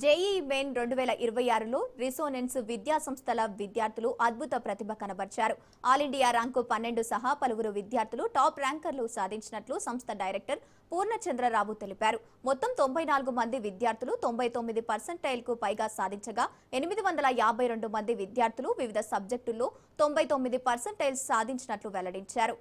JEE main 2026లో resonance విద్యా సంస్థల విద్యార్థులు అద్భుత ప్రతిభ కనబర్చారు. ఆల్ ఇండియా ర్యాంకు 12 సహా పలువురు విద్యార్థులు టాప్ ర్యాంకర్లు సాధించినట్లు సంస్థ డైరెక్టర్ పూర్ణచంద్రరావు తెలిపారు. మొత్తం 94 మంది విద్యార్థులు 99% పైగా సాధించగా 852 మంది విద్యార్థులు వివిధ సబ్జెక్టుల్లో 99% సాధించినట్లు వెల్లడించారు.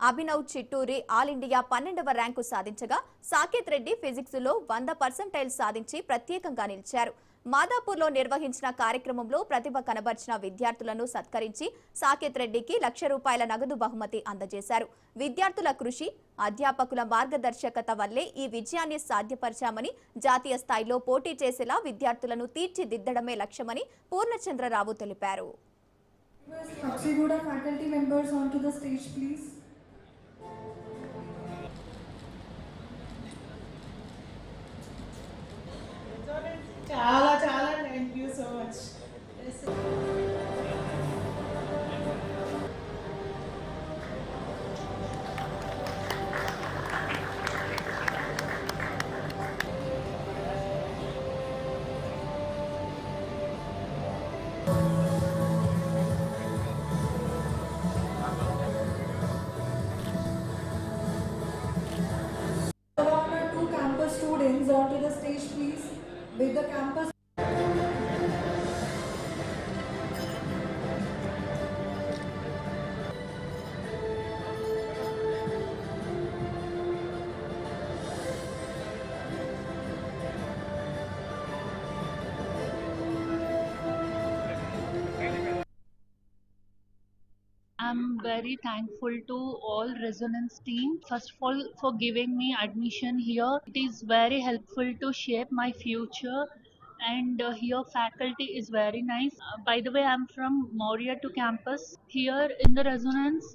అభినవ్ చిట్టూరి ఆల్ ఇండియా 12వ ర్యాంకు సాధించగా సాకేత్ రెడ్డి ఫిజిక్స్ లో 100% సాధించి ప్రత్యేకంగా నిలిచారు. మాదాపూర్లో నిర్వహించిన కార్యక్రమంలో ప్రతిభ కనబర్చిన విద్యార్థులను సత్కరించి సాకేత్ రెడ్డికి ₹1,00,000 నగదు బహుమతి అందజేశారు. విద్యార్థుల కృషి, అధ్యాపకుల మార్గదర్శకత వల్లే ఈ విజయాన్ని సాధ్యపరిచామని, జాతీయ స్థాయిలో పోటీ చేసేలా విద్యార్థులను తీర్చిదిద్దడమే లక్ష్యమని పూర్ణచంద్రరావు తెలిపారు. చాలా చాలా thank you so much. Two campus students onto the stage, please, with the campus. I'm very thankful to all Resonance team. First of all, for giving me admission here. It is very helpful to shape my future. And here faculty is very nice. By the way, I'm from Maurya to campus. Here in the Resonance,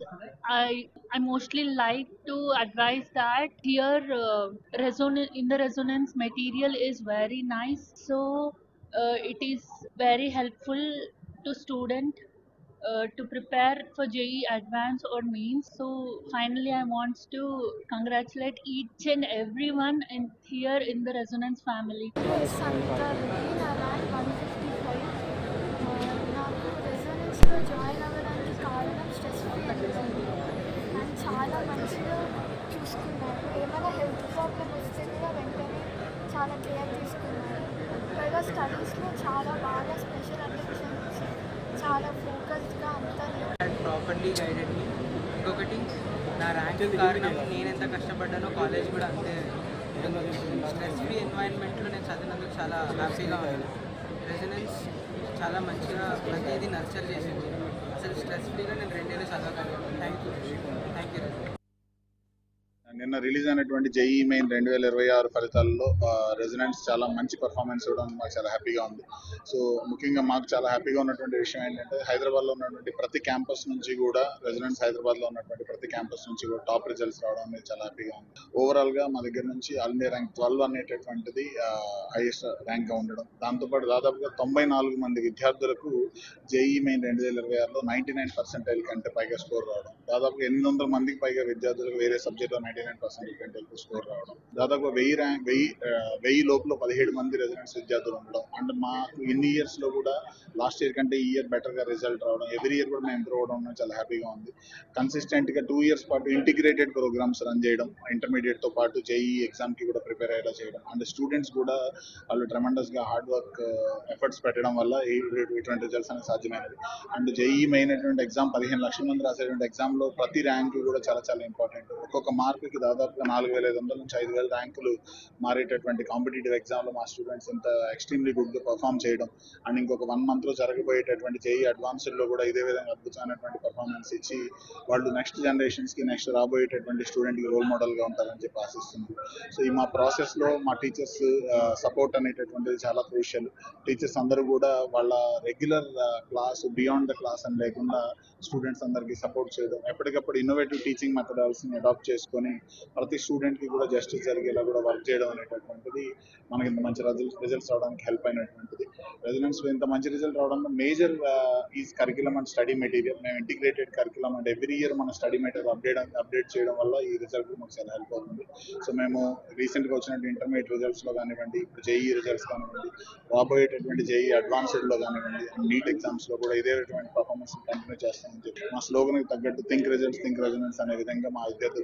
I mostly like to advise that here in the Resonance material is very nice. So it is very helpful to student to prepare for JEE Advanced or Mains. So finally, I want to congratulate each and everyone here in the Resonance family. Sangeeta Reddy, నా rank 155. నాకు రెజొనెన్స్లో join అవ్వడానికి కారణం stress free and చాలా మంచిగా చూసుకున్నారు. ఏమైనా health problem వస్తే కూడా వెంటనే చాలా కేర్ తీసుకున్నారు. పైగా స్టడీస్లో చాలా బాగా స్పెషల్ అటెన్షన్ చాలా ఫోకస్డ్గా అంతా ప్రాపర్లీ గైడెడ్ మీ. ఇంకొకటి నా ర్యాంక్ కారణం నేను ఎంత కష్టపడ్డానో కాలేజ్ కూడా అంతే. స్ట్రెస్ ఫ్రీ ఎన్వైరన్మెంట్లో నేను చదివినందుకు చాలా హ్యాపీగా ఉన్నాను. రెసిడెన్స్ చాలా మంచిగా ప్రతిదీ నర్చర్ చేసింది. అసలు స్ట్రెస్ ఫ్రీగా నేను 2 ఏళ్ళు చదవగలిగాను. Thank you. నిన్న రిలీజ్ అయినటువంటి జేఈఈ మెయిన్ 2026 ఫలితాల్లో రెసిడెంట్స్ చాలా మంచి పర్ఫార్మెన్స్ ఇవ్వడం మాకు చాలా హ్యాపీగా ఉంది. సో ముఖ్యంగా మాకు చాలా హ్యాపీగా ఉన్నటువంటి విషయం ఏంటంటే హైదరాబాద్లో ఉన్నటువంటి ప్రతి క్యాంపస్ నుంచి కూడా రెసిడెంట్స్ హైదరాబాద్లో ఉన్నటువంటి ప్రతి క్యాంపస్ నుంచి కూడా టాప్ రిజల్ట్స్ రావడం అనేది చాలా హ్యాపీగా ఉంది. ఓవరాల్గా మా దగ్గర నుంచి ఆల్ ఇండియా ర్యాంక్ 12 అనేటటువంటిది హైయెస్ట్ ర్యాంక్గా ఉండడం, దాంతోపాటు దాదాపుగా 94 మంది విద్యార్థులకు జేఈఈ మెయిన్ 2026లో 99% కంటే పైగా స్కోర్ రావడం, దాదాపుగా 800 మందికి పైగా విద్యార్థులకు వేరే సబ్జెక్ట్లో 99% కంటే ఎక్కువ స్కోర్ రావడం, దాదాపు 1000 లోపల 17 మంది రెసిడెంట్స్ విద్యార్థులు ఉండడం. అండ్ మాకు ఇన్ని ఇయర్స్ లో కూడా లాస్ట్ ఇయర్ కంటే ఈ ఇయర్ బెటర్ గా రిజల్ట్ రావడం, ఎవ్రీ ఇయర్ కూడా మేము ఇంప్రూవ్ అవడం చాలా హ్యాపీగా ఉంది. కన్సిస్టెంట్ గా 2 ఇయర్స్ పాటు ఇంటిగ్రేటెడ్ ప్రోగ్రామ్స్ రన్ చేయడం, ఇంటర్మీడియట్ తో పాటు జేఈఈ ఎగ్జామ్ కి కూడా ప్రిపేర్ అయ్యేలా చేయడం, అండ్ స్టూడెంట్స్ కూడా వాళ్ళు ట్రెమెండస్ గా హార్డ్ వర్క్ ఎఫర్ట్స్ పెట్టడం వల్ల ఇటువంటి రిజల్ట్స్ అనేది సాధ్యమైనది. అండ్ జేఈఈ మెయిన్ అయినటువంటి ఎగ్జామ్ 15 లక్షల మంది రాసేటువంటి ఎగ్జామ్ లో ప్రతి ర్యాంక్ కూడా చాలా చాలా ఇంపార్టెంట్. ఒక్కొక్క మార్కుకి దాదాపుగా 4,500 నుంచి 5,000 ర్యాంకులు మారేటటువంటి కాంపిటేటివ్ ఎగ్జామ్ లో మా స్టూడెంట్స్ ఇంత ఎక్స్ట్రీమ్లీ గుడ్ గా పర్ఫామ్ చేయడం, అండ్ ఇంకొక 1 month లో జరగబోయేటటువంటి జేఈఈ అడ్వాన్స్డ్ లో కూడా ఇదే విధంగా అద్భుతమైనటువంటి పర్ఫార్మెన్స్ ఇచ్చి వాళ్ళు నెక్స్ట్ జనరేషన్స్ కి, నెక్స్ట్ రాబోయేటటువంటి స్టూడెంట్ కి రోల్ మోడల్ గా ఉంటారని చెప్పి ఆశిస్తున్నాం. సో ఈ మా ప్రాసెస్ లో మా టీచర్స్ సపోర్ట్ అనేటటువంటిది చాలా క్రూషియల్. టీచర్స్ అందరూ కూడా వాళ్ళ regular class beyond the class అని లేకుండా స్టూడెంట్స్ అందరికీ సపోర్ట్ చేయడం, ఎప్పటికప్పుడు ఇన్నోవేటివ్ టీచింగ్ మెథడాలజీని అడాప్ట్ చేసుకొని ప్రతి స్టూడెంట్కి కూడా జస్టిస్ జరిగేలా కూడా వర్క్ చేయడం అనేటటువంటిది మనకి ఇంత మంచి రిజల్ట్స్ రావడానికి హెల్ప్ అయినటువంటిది. రెసిడెన్స్ ఇంత మంచి రిజల్ట్ రావడంలో major is curriculum and study material. మేము integrated curriculum and every year మన స్టడీ మెటీరియల్ అప్డేట్ చేయడం వల్ల ఈ రిజల్ట్ మాకు చాలా హెల్ప్ అవుతుంది. సో మేము రీసెంట్గా వచ్చినటువంటి ఇంటర్మీడియట్ రిజల్ట్స్లో కానివ్వండి, ఇప్పుడు జేఈ రిజల్ట్స్ కానివ్వండి, రాబోయేటటువంటి జేఈ అడ్వాన్స్డ్లో కానివ్వండి, నీట్ ఎగ్జామ్స్లో కూడా ఇదేటువంటి పర్ఫార్మెన్స్ కంటిన్యూ చేస్తామని చెప్పి మా స్లోగన్కి తగ్గట్టు థింక్ రిజల్ట్స్ థింక్ రెసిడెన్స్ అనే విధంగా మా విద్యార్థులు